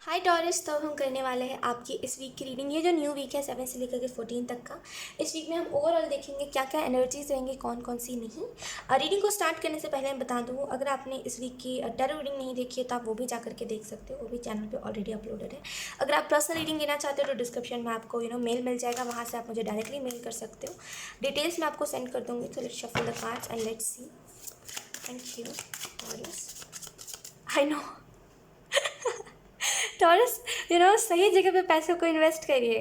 हाय taurus. तो हम करने वाले हैं आपकी इस वीक की रीडिंग। ये जो न्यू वीक है 7 से लेकर के 14 तक का, इस वीक में हम ओवरऑल देखेंगे क्या क्या एनर्जीज रहेंगी, कौन कौन सी नहीं। रीडिंग को स्टार्ट करने से पहले मैं बता दूँ, अगर आपने इस वीक की टैरो रीडिंग नहीं देखी है तो आप वो भी जा करके देख सकते हो, वो भी चैनल पे ऑलरेडी अपलोडेड है। अगर आप पर्सनल रीडिंग लेना चाहते हो तो डिस्क्रिप्शन में आपको मेल मिल जाएगा, वहाँ से आप मुझे डायरेक्टली मेल कर सकते हो। डिटेल्स मैं आपको सेंड कर दूँगी। तो let's shuffle the cards and let's see. Thank you taurus. I know taurus, सही जगह पे पैसों को इन्वेस्ट करिए।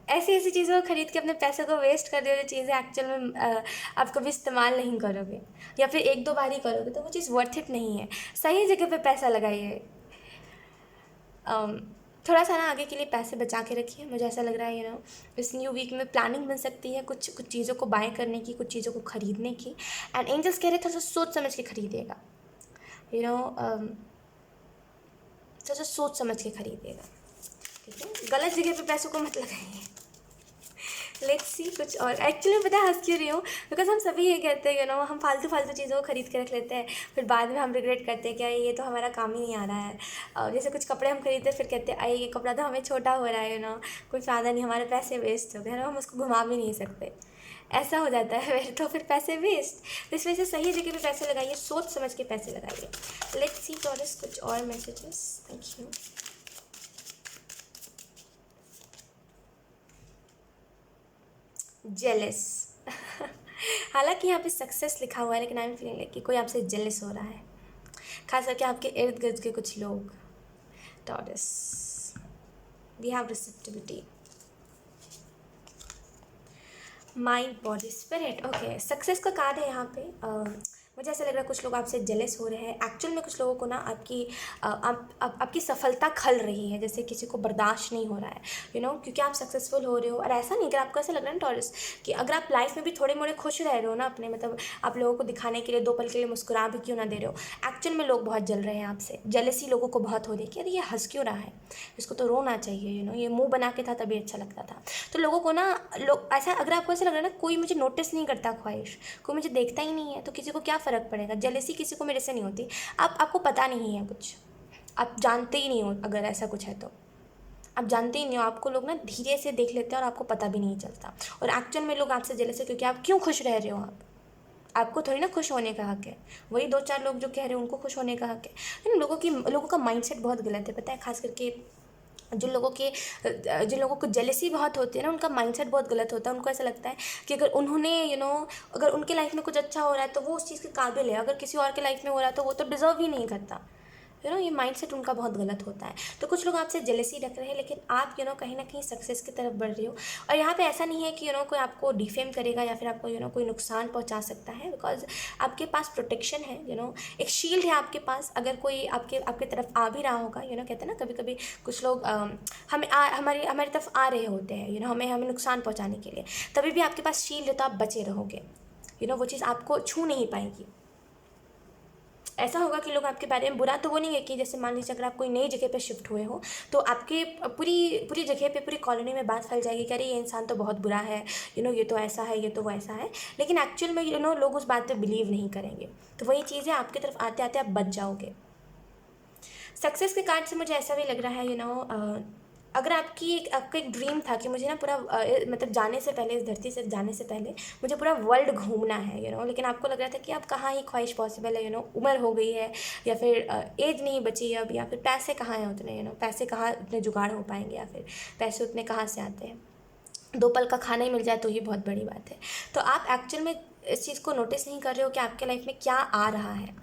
ऐसी ऐसी चीज़ों को खरीद के अपने पैसों को वेस्ट कर रहे हो, जो चीज़ें एक्चुअल में आप कभी इस्तेमाल नहीं करोगे या फिर एक दो बार ही करोगे, तो वो चीज़ वर्थ इट नहीं है। सही जगह पे पैसा लगाइए। थोड़ा सा ना आगे के लिए पैसे बचा के रखिए। मुझे ऐसा लग रहा है इस न्यू वीक में प्लानिंग बन सकती है कुछ कुछ चीज़ों को बाय करने की, कुछ चीज़ों को खरीदने की। एंड एंजल्स कह रहे थोड़ा सा सोच समझ के खरीदिएगा। यू नो थोड़ा सा सोच समझ के खरीदिएगा, ठीक है। गलत जगह पे पैसों को मत लगाइए। लेट्स सी कुछ और। एक्चुअली पता है हंस क्यों रही हूँ, बिकॉज हम सभी ये कहते हैं हम फालतू फालतू चीज़ों को खरीद के रख लेते हैं, फिर बाद में हम रिग्रेट करते हैं कि ये तो हमारा काम ही नहीं आ रहा है। और जैसे कुछ कपड़े हम खरीदते हैं, फिर कहते हैं ये कपड़ा तो हमें छोटा हो रहा है, कोई फ़ायदा नहीं, हमारे पैसे वेस्ट हो गए, हम उसको घुमा भी नहीं सकते। ऐसा हो जाता है फिर, तो फिर पैसे वेस्ट। तो इस वजह से सही जगह पे पैसे लगाइए, सोच समझ के पैसे लगाइए। लेट्स सी टॉरस कुछ और मैसेजेस। Thank you. जेलस हालांकि यहाँ पे सक्सेस लिखा हुआ है, लेकिन आई एम फीलिंग लाइक कि कोई आपसे जेलस हो रहा है, खास करके आपके इर्द गिर्द के कुछ लोग। Taurus, we have receptivity, mind body spirit. Okay, success का कार्ड है यहाँ पे। मुझे ऐसा लग रहा है कुछ लोग आपसे जेलस हो रहे हैं। एक्चुअल में कुछ लोगों को ना आपकी सफलता खल रही है, जैसे किसी को बर्दाश्त नहीं हो रहा है, क्योंकि आप सक्सेसफुल हो रहे हो। और ऐसा नहीं, अगर आपको ऐसा लग रहा है ना टॉरस कि अगर आप लाइफ में भी थोड़े मोड़े खुश रह रहे हो ना अपने, मतलब आप लोगों को दिखाने के लिए दो पल के लिए मुस्कुरा भी क्यों ना दे रहे हो, एक्चुअल में लोग बहुत जल रहे हैं आपसे। जेलसी लोगों को बहुत हो रही है कि अरे ये हंस क्यों रहा है, इसको तो रोना चाहिए, ये मुंह बना के था तभी अच्छा लगता था। तो लोगों को ना, लोग ऐसा, अगर आपको ऐसा लग रहा है ना कोई मुझे नोटिस नहीं करता, ख्वाहिश कोई मुझे देखता ही नहीं है, तो किसी को क्या फ़र्क पड़ेगा। जेलेसी किसी को मेरे से नहीं होती। आपको पता नहीं है कुछ, आप जानते ही नहीं हो। अगर ऐसा कुछ है तो आप जानते ही नहीं हो, आपको लोग ना धीरे से देख लेते हैं और आपको पता भी नहीं चलता। और एक्चुअल में लोग आपसे जेलस है क्योंकि आप क्यों खुश रह रहे हो। आपको थोड़ी ना खुश होने का हक है, वही दो चार लोग जो कह रहे हैं उनको खुश होने का हक है। लोगों का माइंडसेट बहुत गलत है, पता है। खास करके जिन लोगों को जेलसी बहुत होती है ना, उनका माइंडसेट बहुत गलत होता है। उनको ऐसा लगता है कि अगर उन्होंने अगर उनके लाइफ में कुछ अच्छा हो रहा है तो वो उस चीज़ के काबिल है, अगर किसी और के लाइफ में हो रहा है तो वो तो डिज़र्व ही नहीं करता। ये माइंडसेट उनका बहुत गलत होता है। तो कुछ लोग आपसे जेलसी रख रहे हैं, लेकिन आप कहीं ना कहीं सक्सेस की तरफ बढ़ रहे हो। और यहाँ पे ऐसा नहीं है कि कोई आपको डिफेम करेगा या फिर आपको कोई नुकसान पहुँचा सकता है, बिकॉज आपके पास प्रोटेक्शन है। एक शील्ड है आपके पास। अगर कोई आपके आपके तरफ आ भी रहा होगा, कहते हैं ना कभी कभी कुछ लोग हमारी तरफ आ रहे होते हैं, हमें नुकसान पहुँचाने के लिए, तभी भी आपके पास शील्ड है तो आप बचे रहोगे। वो चीज़ आपको छू नहीं पाएगी। ऐसा होगा कि लोग आपके बारे में बुरा तो वो नहीं है कि जैसे मान लीजिए अगर आप कोई नई जगह पे शिफ्ट हुए हो तो आपके पूरी पूरी जगह पे, पूरी कॉलोनी में बात फैल जाएगी कि अरे ये इंसान तो बहुत बुरा है, ये तो ऐसा है, ये तो वो ऐसा है। लेकिन एक्चुअल में लोग उस बात पे बिलीव नहीं करेंगे। तो वही चीज़ें आपकी तरफ आते आते आप बच जाओगे। सक्सेस के कार्ड से मुझे ऐसा भी लग रहा है अगर आपका एक ड्रीम था कि मुझे ना पूरा मतलब जाने से पहले, इस धरती से जाने से पहले मुझे पूरा वर्ल्ड घूमना है, लेकिन आपको लग रहा था कि अब कहाँ ही ख्वाहिश पॉसिबल है, उम्र हो गई है या फिर एज नहीं बची है अब, या फिर पैसे कहाँ हैं उतने, पैसे कहाँ उतने जुगाड़ हो पाएंगे, या फिर पैसे उतने कहाँ से आते हैं। दो पल का खाना ही मिल जाए तो ये बहुत बड़ी बात है। तो आप एक्चुअल में इस चीज़ को नोटिस नहीं कर रहे हो कि आपके लाइफ में क्या आ रहा है।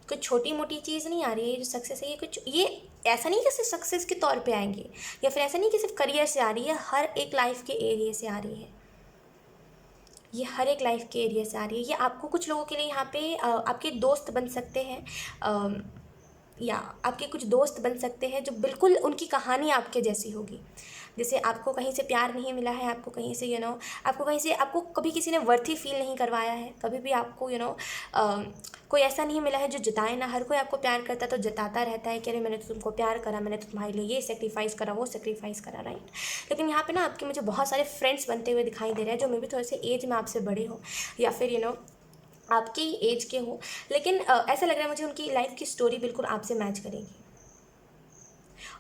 कोई छोटी मोटी चीज़ नहीं आ रही है। जो सक्सेस है ये ऐसा नहीं कि सिर्फ सक्सेस के तौर पे आएंगी, या फिर ऐसा नहीं कि सिर्फ करियर से आ रही है, हर एक लाइफ के एरिया से आ रही है। ये हर एक लाइफ के एरिया से आ रही है। ये आपको कुछ लोगों के लिए यहाँ पे आपके दोस्त बन सकते हैं, या आपके कुछ दोस्त बन सकते हैं जो बिल्कुल उनकी कहानी आपके जैसी होगी। जैसे आपको कहीं से प्यार नहीं मिला है, आपको कहीं से आपको कभी किसी ने वर्थी फील नहीं करवाया है, कभी भी आपको कोई ऐसा नहीं मिला है जो जताए ना। हर कोई आपको प्यार करता तो जताता रहता है कि अरे मैंने तो तुमको प्यार करा, मैंने तो तुम्हारे लिए ये सेक्रीफाइस करा, वो सेक्रीफाइस करा, राइट। लेकिन यहाँ पे ना आपके मुझे बहुत सारे फ्रेंड्स बनते हुए दिखाई दे रहे हैं जो मे भी थोड़े से एज में आपसे बड़े हो, या फिर आपकी ही एज के हो। लेकिन ऐसा लग रहा है मुझे उनकी लाइफ की स्टोरी बिल्कुल आपसे मैच करेगी।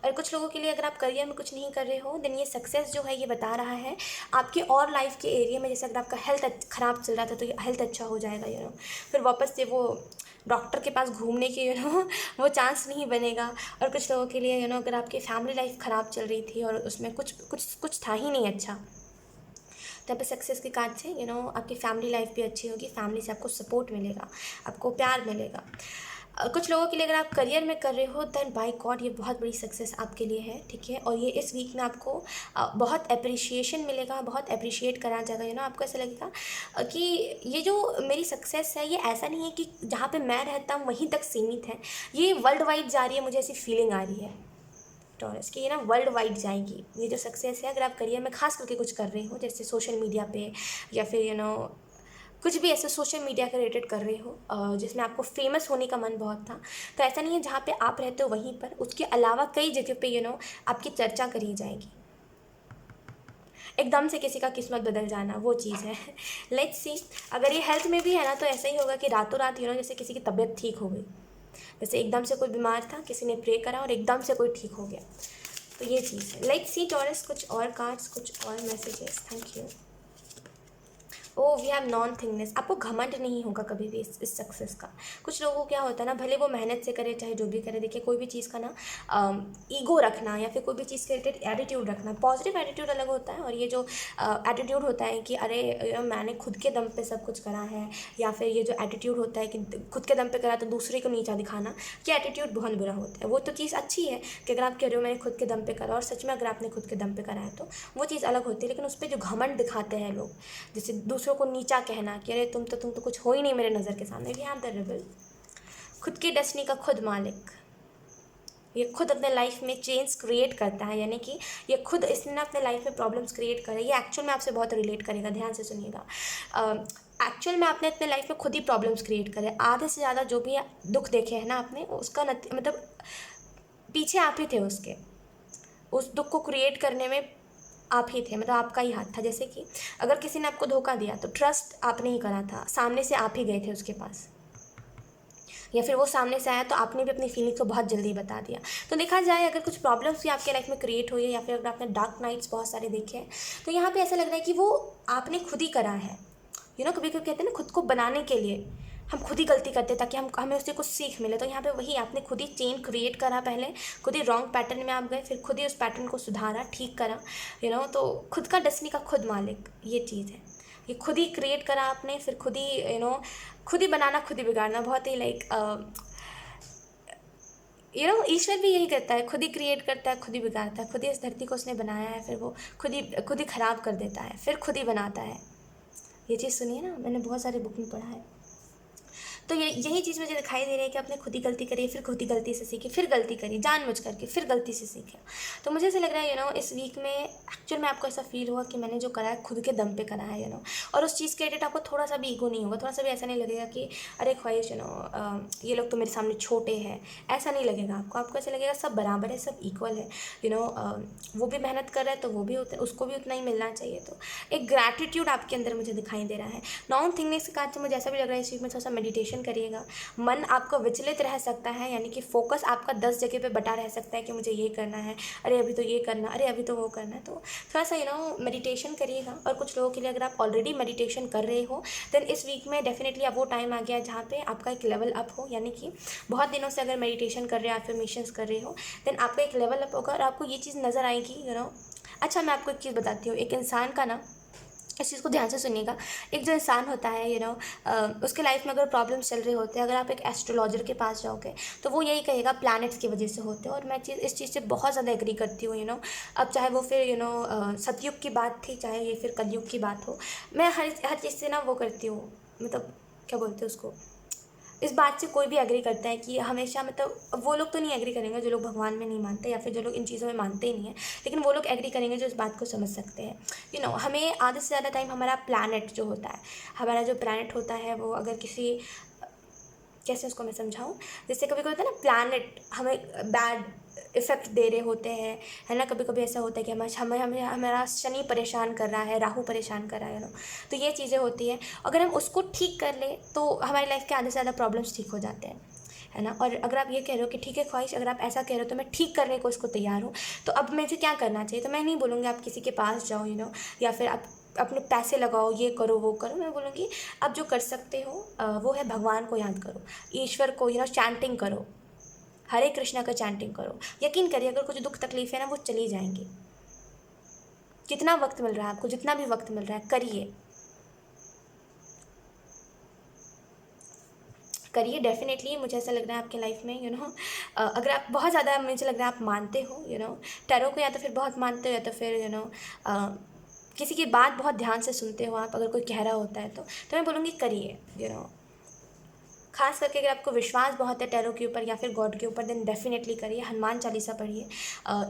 और कुछ लोगों के लिए अगर आप करियर में कुछ नहीं कर रहे हो, देन ये सक्सेस जो है ये बता रहा है आपके और लाइफ के एरिया में, जैसे अगर आपका हेल्थ ख़राब चल रहा था तो हेल्थ अच्छा हो जाएगा, फिर वापस से वो डॉक्टर के पास घूमने के वो चांस नहीं बनेगा। और कुछ लोगों के लिए अगर आपकी फैमिली लाइफ ख़राब चल रही थी और उसमें कुछ कुछ कुछ था ही नहीं अच्छा, तो यहाँ पे सक्सेस के कार्ड से आपकी फैमिली लाइफ भी अच्छी होगी, फैमिली से आपको सपोर्ट मिलेगा, आपको प्यार मिलेगा। कुछ लोगों के लिए अगर आप करियर में कर रहे हो, देन बाय गॉड ये बहुत बड़ी सक्सेस आपके लिए है, ठीक है। और ये इस वीक में आपको बहुत अप्रिशिएशन मिलेगा, बहुत अप्रिशिएट करा जाएगा, आपको ऐसा लगेगा कि ये जो मेरी सक्सेस है ये ऐसा नहीं है कि जहाँ पे मैं रहता हूँ वहीं तक सीमित है, ये वर्ल्ड वाइड जा रही है, मुझे ऐसी फीलिंग आ रही है टॉरस की, ये वर्ल्ड वाइड जाएगी ये जो सक्सेस है। अगर आप करियर में खास करके कुछ कर रहे हो, जैसे सोशल मीडिया पे या फिर कुछ भी ऐसे सोशल मीडिया के रिलेटेड कर रहे हो जिसमें आपको फेमस होने का मन बहुत था, तो ऐसा नहीं है जहाँ पे आप रहते हो वहीं पर, उसके अलावा कई जगह पे आपकी चर्चा करी जाएगी। एकदम से किसी का किस्मत बदल जाना, वो चीज़ है। लेट्स सी, अगर ये हेल्थ में भी है ना तो ऐसा ही होगा कि रातों रात जैसे किसी की तबीयत ठीक हो गई, जैसे एकदम से कोई बीमार था, किसी ने प्रे करा और एकदम से कोई ठीक हो गया, तो ये चीज़ है। लेट्स सी टॉरस, कुछ और कार्ड्स, कुछ और messages. Thank you. Oh we have nothingness, आपको घमंड नहीं होगा कभी भी इस सक्सेस का। कुछ लोगों को क्या होता है ना, भले वो मेहनत से करे चाहे जो भी करे, देखिए कोई भी चीज़ का ना ईगो रखना या फिर कोई भी चीज़ के रिलेटेड एटीट्यूड रखना, पॉजिटिव एटीट्यूड अलग होता है, और ये जो एटीट्यूड होता है कि अरे मैंने खुद के दम पे सब कुछ करा है, या फिर ये जो एटीट्यूड होता है कि खुद के दम पे करा तो दूसरे को नीचा दिखाना, ये एटीट्यूड बहुत बुरा होता है। वो तो चीज़ अच्छी है कि अगर आप कह रहे हो मैंने खुद के दम पे करा, और सच में अगर आपने खुद के दम पे करा है तो वो चीज़ अलग होती है। लेकिन उस पर जो घमंड दिखाते हैं लोग, जैसे दूसरों को नीचा कहना कि अरे तुम तो कुछ हो ही नहीं मेरे नज़र के सामने, वी हैव द रेबल, खुद की डेस्टिनी का खुद मालिक, ये खुद अपने लाइफ में चेंज क्रिएट करता है, यानी कि ये खुद इसने अपने लाइफ में प्रॉब्लम्स क्रिएट करे। ये एक्चुअल में आपसे बहुत रिलेट करेगा, ध्यान से सुनिएगा। एक्चुअल में आपने अपने लाइफ में खुद ही प्रॉब्लम्स क्रिएट करे, आधे से ज़्यादा जो भी दुख देखे हैं ना आपने, उसका मतलब पीछे आप ही थे उसके, उस दुख को क्रिएट करने में आप ही थे, मतलब आपका ही हाथ था। जैसे कि अगर किसी ने आपको धोखा दिया तो ट्रस्ट आपने ही करा था, सामने से आप ही गए थे उसके पास, या फिर वो सामने से आया तो आपने भी अपनी फीलिंग्स को बहुत जल्दी बता दिया। तो देखा जाए अगर कुछ प्रॉब्लम्स भी आपके लाइफ में क्रिएट हुई है, या फिर अगर आपने डार्क नाइट्स बहुत सारे देखे हैं, तो यहाँ पे ऐसा लग रहा है कि वो आपने खुद ही करा है। कभी कभी कहते हैं ना, खुद को बनाने के लिए हम खुद ही गलती करते हैं ताकि हमें उससे कुछ सीख मिले। तो यहाँ पे वही आपने खुद ही चेन क्रिएट करा, पहले खुद ही रॉन्ग पैटर्न में आप गए, फिर खुद ही उस पैटर्न को सुधारा, ठीक करा, तो खुद का डेस्टिनी का खुद मालिक, ये चीज़ है। ये खुद ही क्रिएट करा आपने, फिर खुद ही खुद ही बनाना, खुद ही बिगाड़ना, बहुत ही ईश्वर भी यही करता है, खुद ही क्रिएट करता है, खुद ही बिगाड़ता है। खुद ही इस धरती को उसने बनाया है, फिर वो खुद ही ख़राब कर देता है, फिर खुद ही बनाता है। ये चीज़ सुनिए ना, मैंने बहुत सारे बुक में पढ़ा है। तो यही चीज़ मुझे दिखाई दे रही है कि आपने खुद ही गलती करी, फिर खुद ही गलती से सीखी, फिर गलती करी जानबूझ करके, फिर गलती से सीखे। तो मुझे ऐसा लग रहा है इस वीक में एक्चुअल में आपको ऐसा फील हुआ कि मैंने जो करा है खुद के दम पे करा है और उस चीज़ के रिलेटेड आपको थोड़ा सा भी ईगो नहीं होगा, थोड़ा सा भी ऐसा नहीं लगेगा कि अरे ख्वाहिश ये लोग तो मेरे सामने छोटे हैं, ऐसा नहीं लगेगा आपको ऐसा लगेगा सब बराबर है, सब इक्वल है। वो भी मेहनत कर रहा है तो वो भी उसको भी उतना ही मिलना चाहिए। तो एक ग्रैटिट्यूड आपके अंदर मुझे दिखाई दे रहा है। नॉन थिंकिंग के कारण से मुझे ऐसा भी लग रहा है इस वीक में थोड़ा सा मेडिटेशन करिएगा। मन आपका विचलित रह सकता है, यानी कि फोकस आपका 10 जगह पे बटा रह सकता है कि मुझे ये करना है, अरे अभी तो ये करना, अरे अभी तो वो करना है। तो थोड़ा सा मेडिटेशन करिएगा। और कुछ लोगों के लिए अगर आप ऑलरेडी मेडिटेशन कर रहे हो देन इस वीक में डेफिनेटली अब वो टाइम आ गया जहाँ पे आपका एक लेवल अप हो, यानी कि बहुत दिनों से अगर मेडिटेशन कर रहे हो, एफर्मेशंस कर रहे हो, देन आपका एक लेवल अप होगा और आपको ये चीज़ नज़र आएगी। अच्छा, मैं आपको एक चीज़ बताती हूँ। एक इंसान का ना, इस चीज़ को ध्यान से सुनिएगा, एक जो इंसान होता है उसके लाइफ में अगर प्रॉब्लम्स चल रहे होते हैं, अगर आप एक एस्ट्रोलॉजर के पास जाओगे तो वो यही कहेगा प्लैनेट्स की वजह से होते हैं। और मैं इस चीज़ से बहुत ज़्यादा एग्री करती हूँ। अब चाहे वो फिर सतयुग की बात थी, चाहे ये फिर कलयुग की बात हो, मैं हर चीज़ से ना वो करती हूँ, मतलब क्या बोलते हैं उसको, इस बात से कोई भी एग्री करता है कि हमेशा, मतलब वो लोग तो नहीं एग्री करेंगे जो लोग भगवान में नहीं मानते या फिर जो लोग इन चीज़ों में मानते ही नहीं है, लेकिन वो लोग एग्री करेंगे जो इस बात को समझ सकते हैं। हमें आधे से ज़्यादा टाइम हमारा प्लैनेट जो होता है, हमारा जो प्लैनेट होता है वो अगर किसी, कैसे उसको मैं समझाऊँ, जैसे कभी कभी होता है ना प्लैनेट हमें बैड इफ़ेक्ट दे रहे होते हैं, है ना। कभी कभी ऐसा होता है कि हमें हमारा शनि परेशान कर रहा है, राहु परेशान कर रहा है तो ये चीज़ें होती हैं। अगर हम उसको ठीक कर ले तो हमारी लाइफ के आधे से ज़्यादा प्रॉब्लम्स ठीक हो जाते हैं। है ना। और अगर आप ये कह रहे हो कि ठीक है ख्वाहिश, अगर आप ऐसा कह रहे हो तो मैं ठीक करने को उसको तैयार हूँ, तो अब मुझे क्या करना चाहिए? तो मैं नहीं बोलूँगी आप किसी के पास जाओ या फिर आप अपने पैसे लगाओ, ये करो वो करो। मैं बोलूँगी आप जो कर सकते हो वो है भगवान को याद करो, ईश्वर को चैंटिंग करो, हरे कृष्णा का चैंटिंग करो। यकीन करिए अगर कुछ दुख तकलीफ है ना वो चली जाएंगी। कितना वक्त मिल रहा है आपको, जितना भी वक्त मिल रहा है करिए करिए डेफिनेटली। मुझे ऐसा लग रहा है आपके लाइफ में अगर आप बहुत ज़्यादा, मुझे लग रहा है आप मानते हो टैरो को, या तो फिर बहुत मानते हो, या तो फिर किसी की बात बहुत ध्यान से सुनते हो आप, अगर कोई कह रहा होता है तो मैं बोलूँगी करिए खास करके अगर आपको विश्वास बहुत है टैरो के ऊपर या फिर गॉड के ऊपर, देन डेफिनेटली करिए। हनुमान चालीसा पढ़िए,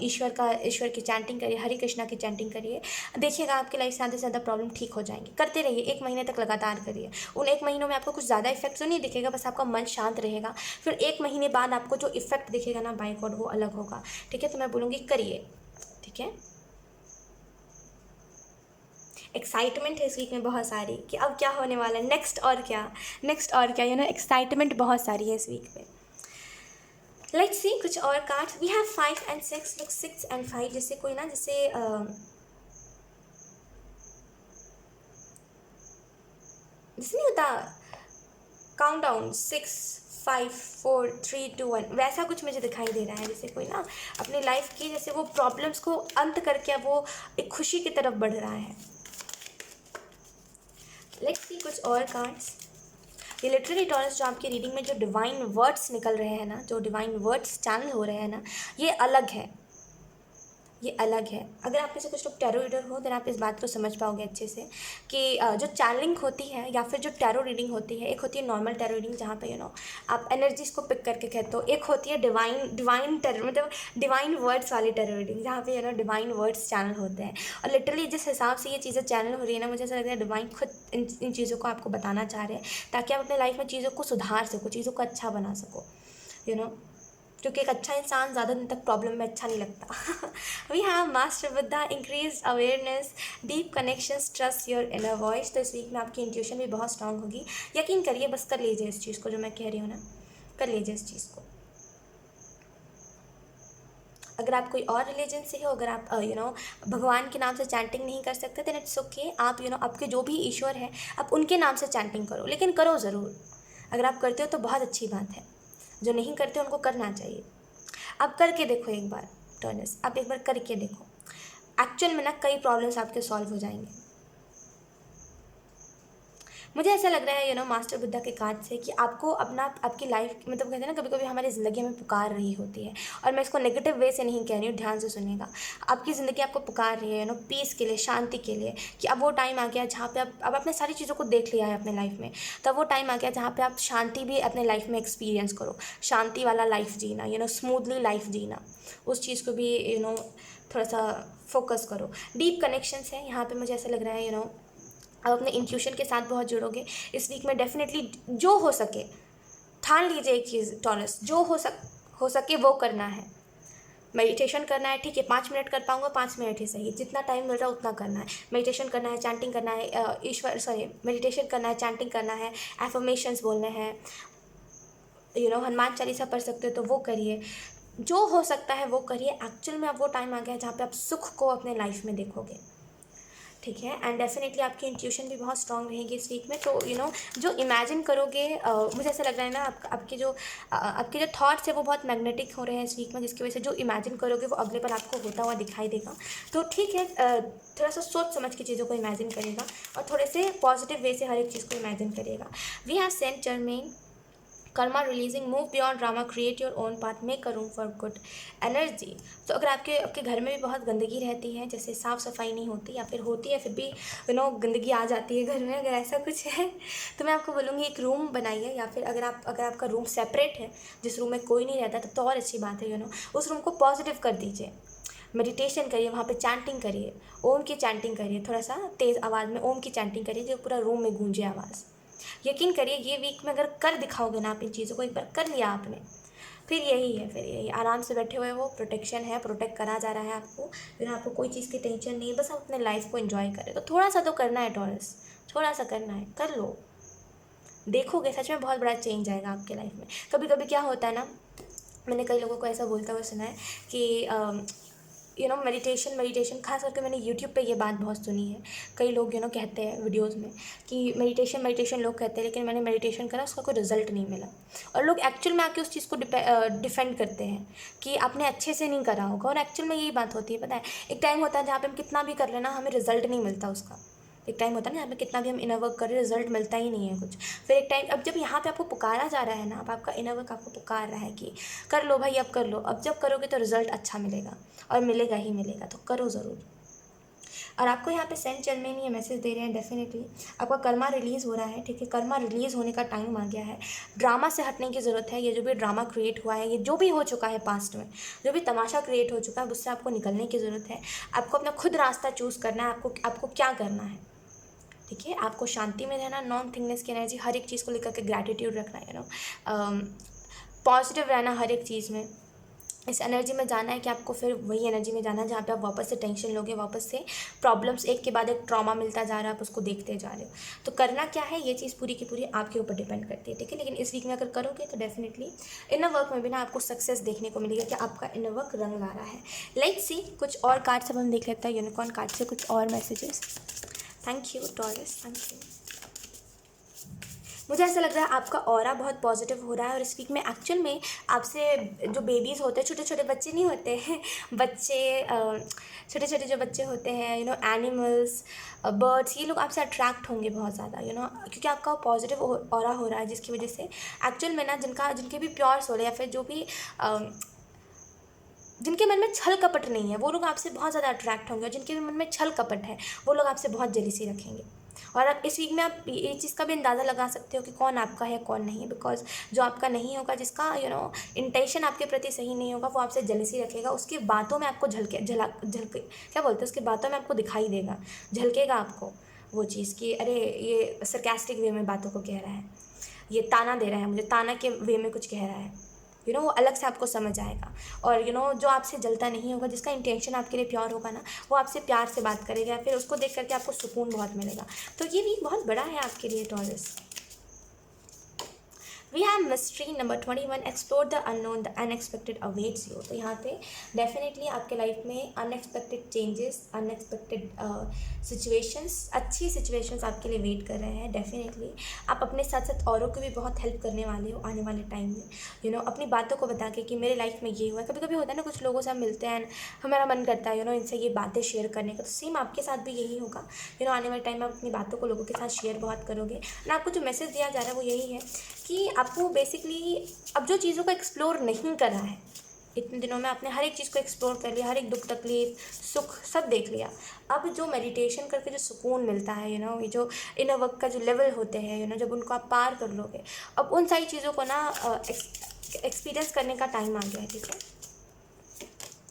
ईश्वर की चैंटिंग करिए, हरे कृष्णा की चैंटिंग करिए। देखिएगा आपकी लाइफ से ज़्यादा से ज़्यादा प्रॉब्लम ठीक हो जाएंगी। करते रहिए, 1 महीने तक लगातार करिए। उन 1 महीनों में आपको कुछ ज़्यादा इफेक्ट तो नहीं दिखेगा, बस आपका मन शांत रहेगा। फिर 1 महीने बाद आपको जो इफेक्ट दिखेगा ना बाय गॉड, वो अलग होगा। ठीक है, तो मैं बोलूँगी करिए। ठीक है, एक्साइटमेंट है इस वीक में बहुत सारी कि अब क्या होने वाला है, नेक्स्ट और क्या एक्साइटमेंट बहुत सारी है इस वीक में। लेट्स सी कुछ और cards. We have 5 and 6, look 6 and 5 जैसे कोई जैसे नहीं होता काउंट डाउन 6 5 4 3 2 1, वैसा कुछ मुझे दिखाई दे रहा है। जैसे कोई अपनी लाइफ की जैसे वो प्रॉब्लम्स को अंत करके अब वो एक खुशी की तरफ बढ़ रहा है। लेट्स सी कुछ और कार्ड्स। ये लिटरली टॉरस, जो आपकी रीडिंग में जो डिवाइन वर्ड्स निकल रहे हैं ना, जो डिवाइन वर्ड्स चैनल हो रहे हैं ना, ये अलग है, ये अलग है। अगर आप में से कुछ लोग टैरो रीडर हो तो आप इस बात को समझ पाओगे अच्छे से कि जो चैनलिंग होती है या फिर जो टैरो रीडिंग होती है, एक होती है नॉर्मल टैरो रीडिंग जहाँ पे आप एनर्जीज को पिक करके कहते हो, एक होती है डिवाइन टैरो, मतलब डिवाइन वर्ड्स वाली टैरो रीडिंग जहाँ पे डिवाइन वर्ड्स चैनल होते हैं। और लिटरली जिस हिसाब से ये चीज़ें चैनल हो रही है ना, मुझे ऐसा लग रहा है डिवाइन खुद इन चीज़ों को आपको बताना चाह रहे हैं ताकि आप अपने लाइफ में चीज़ों को सुधार सको, चीज़ों को अच्छा बना सको क्योंकि एक अच्छा इंसान ज़्यादा दिन तक प्रॉब्लम में अच्छा नहीं लगता। We have master Buddha, increase awareness, deep connections, trust your inner voice. तो इस वीक में आपकी इंट्यूशन भी बहुत स्ट्रांग होगी। यकीन करिए, बस कर लीजिए इस चीज़ को, जो मैं कह रही हूँ ना, कर लीजिए इस चीज़ को। अगर आप कोई और रिलीजन से हो, अगर आप भगवान के नाम से चैंटिंग नहीं कर सकते, तो इट्स ओके। आप आपके जो भी ईश्वर है आप उनके नाम से चैंटिंग करो, लेकिन करो ज़रूर। अगर आप करते हो तो बहुत अच्छी बात है, जो नहीं करते उनको करना चाहिए। आप करके देखो एक बार टर्नस, आप एक बार करके देखो, एक्चुअल में ना कई प्रॉब्लम्स आपके सॉल्व हो जाएंगे। मुझे ऐसा लग रहा है मास्टर बुद्धा के कार्ड से कि आपको अपना आपकी लाइफ, मतलब कहते हैं ना कभी कभी हमारी ज़िंदगी हमें पुकार रही होती है, और मैं इसको नेगेटिव वे से नहीं कह रही हूँ, ध्यान से सुनिएगा। आपकी ज़िंदगी आपको पुकार रही है पीस के लिए, शांति के लिए, कि अब वो टाइम आ गया जहाँ पे अब आपने सारी चीज़ों को देख लिया है अपने लाइफ में, तब वो टाइम आ गया जहाँ पे आप शांति भी अपने लाइफ में एक्सपीरियंस करो, शांति वाला लाइफ जीना, स्मूथली लाइफ जीना, उस चीज़ को भी थोड़ा सा फोकस करो। डीप कनेक्शंस है यहाँ पे, मुझे ऐसा लग रहा है आप अपने इंट्यूशन के साथ बहुत जुड़ोगे इस वीक में। डेफिनेटली जो हो सके, ठान लीजिए एक चीज़ टॉरस, जो हो सके वो करना है। मेडिटेशन करना है, ठीक है, 5 मिनट कर पाऊँगा 5 मिनट ही सही, जितना टाइम मिल रहा है उतना करना है। मेडिटेशन करना है, चैंटिंग करना है, मेडिटेशन करना है, चैंटिंग करना है, एफर्मेशंस बोलने हैं, हनुमान चालीसा पढ़ सकते हो तो वो करिए। जो हो सकता है वो करिए। एक्चुअल में अब वो टाइम आ गया है जहाँ पे आप सुख को अपने लाइफ में देखोगे। ठीक है, एंड डेफिनेटली आपकी इंट्यूशन भी बहुत स्ट्रांग रहेगी इस वीक में। तो जो इमेजिन करोगे, मुझे ऐसा लग रहा है ना आपके जो थॉट्स है वो बहुत मैग्नेटिक हो रहे हैं इस वीक में, जिसकी वजह से जो इमेजिन करोगे वो अगले पल आपको होता हुआ दिखाई देगा। तो ठीक है, थोड़ा सा सोच समझ के चीज़ों को इमेजिन करिएगा और थोड़े से पॉजिटिव वे से हर एक चीज़ को इमेजिन करिएगा। We have Saint Germain, karma releasing, move beyond drama, create your own path, make a room for good energy. तो अगर आपके घर में भी बहुत गंदगी रहती है, जैसे साफ़ सफाई नहीं होती या फिर होती है फिर भी गंदगी आ जाती है घर में, अगर ऐसा कुछ है तो मैं आपको बोलूँगी एक रूम बनाइए, या फिर अगर आपका रूम सेपरेट है, जिस रूम में कोई नहीं रहता, तब तो और अच्छी बात है। उस रूम को पॉजिटिव कर दीजिए, मेडिटेशन करिए, वहाँ पे चैंटिंग करिए, ओम की चैंटिंग करिए, थोड़ा सा तेज़ आवाज़ में ओम की चैंटिंग करिए, जो पूरा रूम में गूंजे आवाज़। यकीन करिए ये वीक में अगर कर दिखाओगे ना आप इन चीज़ों को, एक बार कर लिया आपने, फिर यही आराम से बैठे हुए वो प्रोटेक्शन है, प्रोटेक्ट करा जा रहा है आपको, फिर आपको कोई चीज़ की टेंशन नहीं है, बस आप अपने लाइफ को एंजॉय करें। तो थोड़ा सा तो करना है टॉरस, थोड़ा सा करना है, कर लो, देखोगे सच में बहुत बड़ा चेंज आएगा आपके लाइफ में। कभी कभी क्या होता है ना, मैंने कई लोगों को ऐसा बोलता हुआ सुना है कि मेडिटेशन खास करके मैंने यूट्यूब पे ये बात बहुत सुनी है। कई लोग कहते हैं वीडियोस में कि मेडिटेशन लोग कहते हैं, लेकिन मैंने मेडिटेशन करा, उसका कोई रिजल्ट नहीं मिला। और लोग एक्चुअल में आके उस चीज़ को डिफेंड करते हैं कि आपने अच्छे से नहीं करा होगा, और एक्चुअल में यही बात होती है। पता है, एक टाइम होता है जहाँ पे हम कितना भी कर लेना हमें रिजल्ट नहीं मिलता उसका। एक टाइम होता है ना जहाँ पे कितना भी हम इनर वर्क करें रिजल्ट मिलता ही नहीं है कुछ। फिर एक टाइम, अब जब यहाँ पे आपको पुकारा जा रहा है ना, अब आपका इनर वर्क आपको पुकार रहा है कि कर लो भाई, अब कर लो, अब जब करोगे तो रिजल्ट अच्छा मिलेगा, और मिलेगा ही मिलेगा, तो करो ज़रूर। और आपको यहाँ पे सेंट जर्मेन ये मैसेज दे रहे हैं, डेफिनेटली आपका कर्मा रिलीज़ हो रहा है। ठीक है, कर्मा रिलीज़ होने का टाइम आ गया है। ड्रामा से हटने की ज़रूरत है। ये जो भी ड्रामा क्रिएट हुआ है, ये जो भी हो चुका है पास्ट में, जो भी तमाशा क्रिएट हो चुका है, उससे आपको निकलने की ज़रूरत है। आपको अपना खुद रास्ता चूज़ करना है। आपको क्या करना है, ठीक है। आपको शांति में रहना, नॉन थिंगनेस की एनर्जी, हर एक चीज़ को लेकर के ग्रैटिट्यूड रखना है, पॉजिटिव रहना हर एक चीज़ में। इस एनर्जी में जाना है कि आपको फिर वही एनर्जी में जाना है जहाँ पे आप वापस से टेंशन लोगे, वापस से प्रॉब्लम्स, एक के बाद एक ट्रॉमा मिलता जा रहा है, आप उसको देखते जा रहे हो। तो करना क्या है, ये चीज़ पूरी की पूरी आपके ऊपर डिपेंड करती है, ठीक है। लेकिन इस वीक में अगर करोगे तो डेफिनेटली इनर वर्क में भी ना आपको सक्सेस देखने को मिलेगा कि आपका इनर वर्क रंग ला रहा है। लेट्स सी, कुछ और कार्ड्स अब हम देख लेते हैं यूनिकॉर्न कार्ड से कुछ और messages. Thank you taurus, thank you. मुझे ऐसा लग रहा है आपका ऑरा बहुत पॉजिटिव हो रहा है, और इस वीक में एक्चुअल में आपसे जो बेबीज़ होते हैं, छोटे छोटे बच्चे नहीं होते हैं, बच्चे छोटे छोटे जो बच्चे होते हैं, एनिमल्स, बर्ड्स, ये लोग आपसे अट्रैक्ट होंगे बहुत ज़्यादा, क्योंकि आपका पॉजिटिव ऑरा हो रहा है, जिसकी वजह से एक्चुअल में ना जिनके भी प्योर सोल या फिर जो भी जिनके मन में छल कपट नहीं है, वो लोग आपसे बहुत ज़्यादा अट्रैक्ट होंगे, और जिनके भी मन में छल कपट है वो लोग आपसे बहुत जेलिसी रखेंगे। और अब इस वीक में आप ये चीज़ का भी अंदाज़ा लगा सकते हो कि कौन आपका है कौन नहीं है, बिकॉज जो आपका नहीं होगा, जिसका इंटेंशन आपके प्रति सही नहीं होगा, वो आपसे जेलिसी रखेगा। उसकी बातों में आपको झलके क्या बोलते हैं, उसकी बातों में आपको दिखाई देगा, झलकेगा आपको वो चीज़ कि अरे ये सरकास्टिक वे में बातों को कह रहा है, ये ताना दे रहा है मुझे, ताना के वे में कुछ कह रहा है, वो अलग से आपको समझ आएगा। और जो आपसे जलता नहीं होगा, जिसका इंटेंशन आपके लिए प्योर होगा ना, वो आपसे प्यार से बात करेगा, फिर उसको देख करके आपको सुकून बहुत मिलेगा। तो ये वीक बहुत बड़ा है आपके लिए Taurus. We have mystery number 21, explore the unknown, the unexpected awaits you. तो यहाँ पे डेफिनेटली आपके लाइफ में अनएक्सपेक्टेड चेंजेस, अनएक्सपेक्टेड सिचुएशंस, अच्छी सिचुएशंस आपके लिए वेट कर रहे हैं। डेफिनेटली आप अपने साथ साथ औरों को भी बहुत हेल्प करने वाले हो आने वाले टाइम में, अपनी बातों को बता के कि मेरे लाइफ में ये हुआ है। कभी कभी होता है ना, कुछ लोगों से हम मिलते हैं, हमारा मन करता है इनसे ये बातें शेयर करने का, तो सेम आपके साथ भी यही होगा। आने वाले टाइम में आप अपनी बातों को लोगों के साथ शेयर बहुत करोगे। और आपको जो मैसेज दिया जा रहा है वो यही है कि आपको बेसिकली अब जो चीज़ों को एक्सप्लोर नहीं करा है, इतने दिनों में आपने हर एक चीज़ को एक्सप्लोर कर लिया, हर एक दुख तकलीफ सुख सब देख लिया। अब जो मेडिटेशन करके जो सुकून मिलता है, ये जो इनर वर्क का जो लेवल होते हैं, जब उनको आप पार कर लोगे, अब उन सारी चीज़ों को ना एक्सपीरियंस करने का टाइम आ गया है, ठीक है,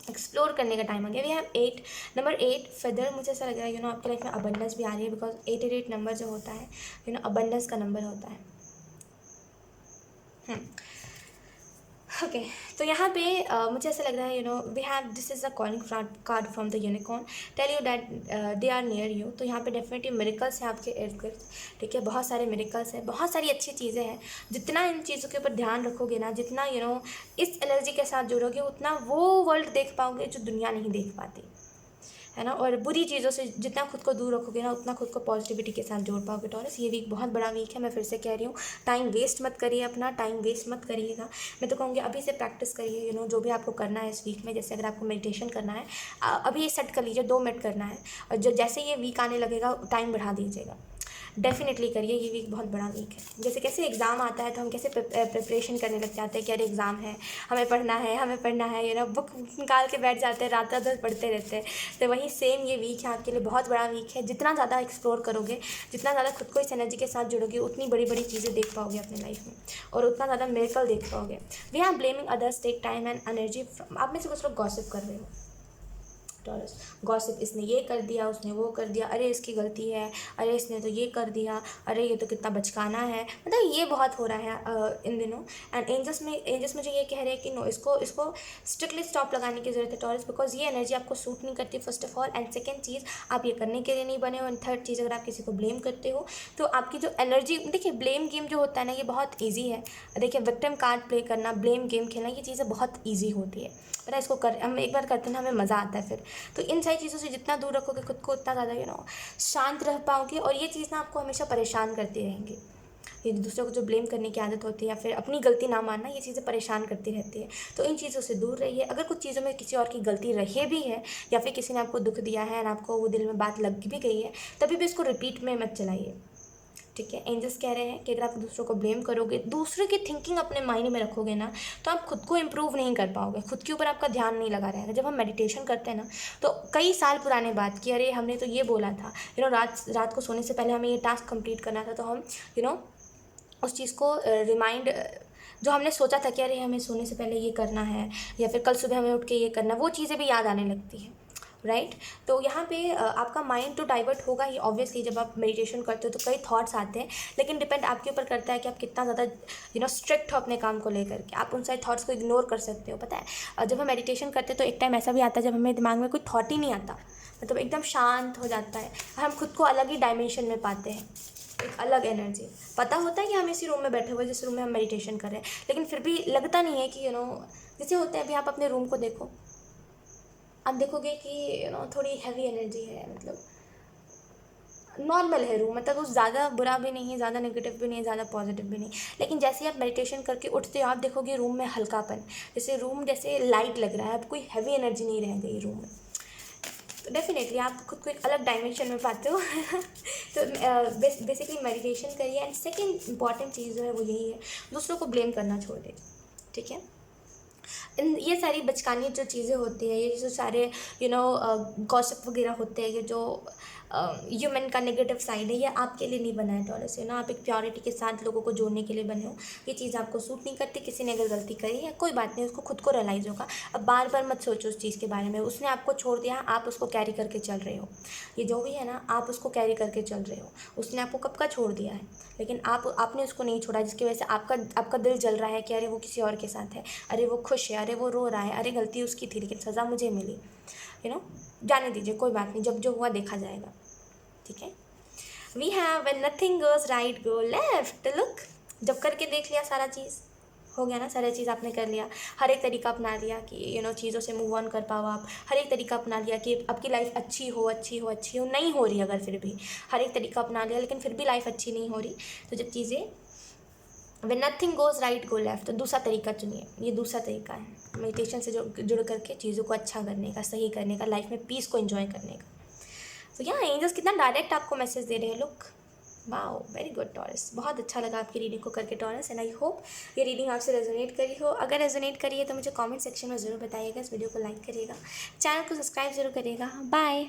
एक्सप्लोर करने का टाइम आ गया। We have 8 number 8 feather. मुझे ऐसा लग रहा है आपके लाइफ में अबंडेंस भी आ रही है, बिकॉज 888 नंबर जो होता है अबंडेंस का नंबर होता है। ओके, तो यहाँ पे मुझे ऐसा लग रहा है we have this is a calling card from the unicorn, tell you that they are near you. तो यहाँ पे डेफिनेटली मिरेकल्स हैं आपके इर्द गिर्द, ठीक है, बहुत सारे मिरेकल्स हैं, बहुत सारी अच्छी चीज़ें हैं। जितना इन चीज़ों के ऊपर ध्यान रखोगे ना, जितना इस एनर्जी के साथ जुड़ोगे, उतना वो वर्ल्ड देख पाओगे जो दुनिया नहीं देख पाती है ना। और बुरी चीज़ों से जितना खुद को दूर रखोगे ना, उतना खुद को पॉजिटिविटी के साथ जोड़ पाओगे टॉरस। ये वीक बहुत बड़ा वीक है, मैं फिर से कह रही हूँ, टाइम वेस्ट मत करिए, अपना टाइम वेस्ट मत करिएगा। मैं तो कहूँगी अभी से प्रैक्टिस करिए, जो भी आपको करना है इस वीक में। जैसे अगर आपको मेडिटेशन करना है, अभी ये सेट कर लीजिए 2 मिनट करना है, और जैसे ये वीक आने लगेगा टाइम बढ़ा दीजिएगा। डेफिनेटली करिए, ये वीक बहुत बड़ा वीक है। जैसे कैसे एग्ज़ाम आता है तो हम कैसे प्रिपरेशन करने लग जाते हैं कि अरे एग्ज़ाम है, हमें पढ़ना है, बुक निकाल के बैठ जाते हैं, रात रात पढ़ते रहते हैं। तो वही सेम ये वीक है आपके लिए, बहुत बड़ा वीक है। जितना ज़्यादा एक्सप्लोर करोगे, जितना ज़्यादा खुद को इस एनर्जी के साथ जुड़ोगे, उतनी बड़ी बड़ी चीज़ें देख पाओगे अपनी लाइफ में, और उतना ज़्यादा मिरेकल देख पाओगे। We are blaming others, take time and energy. आप में से कुछ लोग गॉसिप कर रहे हो, टॉरस। गॉसिप, इसने ये कर दिया, उसने वो कर दिया, अरे इसकी गलती है, अरे इसने तो ये कर दिया, अरे ये तो कितना बचकाना है, मतलब ये बहुत हो रहा है इन दिनों। एंड एंजल्स मुझे ये कह रहे हैं कि नो, इसको स्ट्रिक्टली स्टॉप लगाने की ज़रूरत है टॉरस, बिकॉज ये एनर्जी आपको सूट नहीं करती first of all, and second चीज़ आप ये करने के लिए नहीं बने हो, एंड थर्ड चीज़ अगर आप किसी को ब्लेम करते हो तो आपकी जो एनर्जी, देखिए ब्लेम गेम जो होता है ना ये बहुत ईजी है। देखिए विक्टिम कार्ड प्ले करना, ब्लेम गेम खेलना, ये चीज़ें बहुत ईजी होती है, पता है, इसको हम एक बार करते हैं ना हमें मज़ा आता है फिर। तो इन सारी चीज़ों से जितना दूर रखोगे खुद को उतना ज़्यादा शांत रह पाओगे, और ये चीज़ ना आपको हमेशा परेशान करती रहेंगी। ये दूसरों को जो ब्लेम करने की आदत होती है या फिर अपनी गलती ना मानना, ये चीज़ें परेशान करती रहती है। तो इन चीज़ों से दूर रहिए। अगर कुछ चीज़ों में किसी और की गलती रही भी है या फिर किसी ने आपको दुख दिया है और आपको वो दिल में बात लग भी गई है, तभी भी इसको रिपीट में मत चलाइए, ठीक है। एंजल्स कह रहे हैं कि अगर आप दूसरों को ब्लेम करोगे, दूसरे की थिंकिंग अपने माइंड में रखोगे ना, तो आप खुद को इम्प्रूव नहीं कर पाओगे, खुद के ऊपर आपका ध्यान नहीं लगा रहेगा। जब हम मेडिटेशन करते हैं ना, तो कई साल पुराने बात की, अरे हमने तो ये बोला था, रात को सोने से पहले हमें ये टास्क कंप्लीट करना था, तो हम उस चीज़ को रिमाइंड, जो हमने सोचा था कि अरे हमें सोने से पहले ये करना है या फिर कल सुबह हमें उठ के ये करना, वो चीज़ें भी याद आने लगती हैं, राइट। तो यहाँ पे आपका माइंड तो डाइवर्ट होगा ही ऑब्वियसली, जब आप मेडिटेशन करते हो तो कई थॉट्स आते हैं, लेकिन डिपेंड आपके ऊपर करता है कि आप कितना ज़्यादा स्ट्रिक्ट हो अपने काम को लेकर के। आप उन सारे थॉट्स को इग्नोर कर सकते हो, पता है। जब हम मेडिटेशन करते हैं तो एक टाइम ऐसा भी आता है जब हमें दिमाग में कोई थॉट ही नहीं आता, मतलब एकदम शांत हो जाता है, हम खुद को अलग ही डायमेंशन में पाते हैं, एक अलग एनर्जी। पता होता है कि हम इसी रूम में बैठे हुए जिस रूम में हम मेडिटेशन कर रहे हैं, लेकिन फिर भी लगता नहीं है कि जैसे होता है। अभी आप अपने रूम को देखो, आप देखोगे कि थोड़ी हैवी एनर्जी है, मतलब नॉर्मल है रूम, मतलब वो ज़्यादा बुरा भी नहीं है, ज़्यादा नेगेटिव भी नहीं है, ज़्यादा पॉजिटिव भी नहीं। लेकिन जैसे आप मेडिटेशन करके उठते हो, आप देखोगे रूम में हल्कापन, जैसे रूम जैसे लाइट लग रहा है, अब कोई हैवी एनर्जी नहीं रह गई रूम में। तो डेफिनेटली आप खुद को एक अलग डायमेंशन में पाते हो। तो बेसिकली मेडिटेशन करिए। एंड सेकेंड इंपॉर्टेंट चीज़ जो है वो यही है, दूसरों को ब्लेम करना छोड़ दें, ठीक है। ये सारी बचकानी जो चीज़ें होती हैं, ये जो सारे गॉसिप वगैरह होते हैं, ये जो ह्यूमन का नेगेटिव साइड है, ये आपके लिए नहीं बना है टॉरस, आप एक प्योरिटी के साथ लोगों को जोड़ने के लिए बने हो। ये चीज़ आपको सूट नहीं करती। किसी ने अगर गलती करी है, कोई बात नहीं, उसको खुद को रियलाइज़ होगा। अब बार बार मत सोचो उस चीज़ के बारे में, उसने आपको छोड़ दिया, आप उसको कैरी करके चल रहे हो। ये जो भी है ना, आप उसको कैरी करके चल रहे हो। उसने आपको कब का छोड़ दिया है, लेकिन आपने उसको नहीं छोड़ा, जिसकी वजह से आपका दिल जल रहा है कि अरे वो किसी और के साथ है, अरे वो खुश है, अरे वो रो रहा है, अरे गलती उसकी थी लेकिन सज़ा मुझे मिली। जाने दीजिए, कोई बात नहीं, जब जो हुआ देखा जाएगा, ठीक है। We have when nothing goes right go left, look, जब करके देख लिया, सारा चीज़ हो गया ना, सारी चीज़ आपने कर लिया, हर एक तरीका अपना लिया कि चीज़ों से मूव ऑन कर पाओ आप, हर एक तरीका अपना लिया कि आपकी लाइफ अच्छी हो, नहीं हो रही, अगर फिर भी हर एक तरीका अपना लिया लेकिन फिर भी लाइफ अच्छी नहीं हो रही, तो जब चीज़ें when nothing goes right go left, तो दूसरा तरीका चुनिए। ये दूसरा तरीका है मेडिटेशन से जुड़ करके चीज़ों को अच्छा करने का, सही करने का, लाइफ में पीस को एंजॉय करने का। तो एंजल्स कितना डायरेक्ट आपको मैसेज दे रहे हैं, look, wow, very good taurus. बहुत अच्छा लगा आपकी रीडिंग को करके टॉरस, एंड आई होप ये रीडिंग आपसे रेजोनेट करी हो। अगर रेजोनेट करी है तो मुझे कमेंट सेक्शन में ज़रूर बताइएगा, इस वीडियो को लाइक करिएगा, चैनल को सब्सक्राइब जरूर करिएगा। बाय।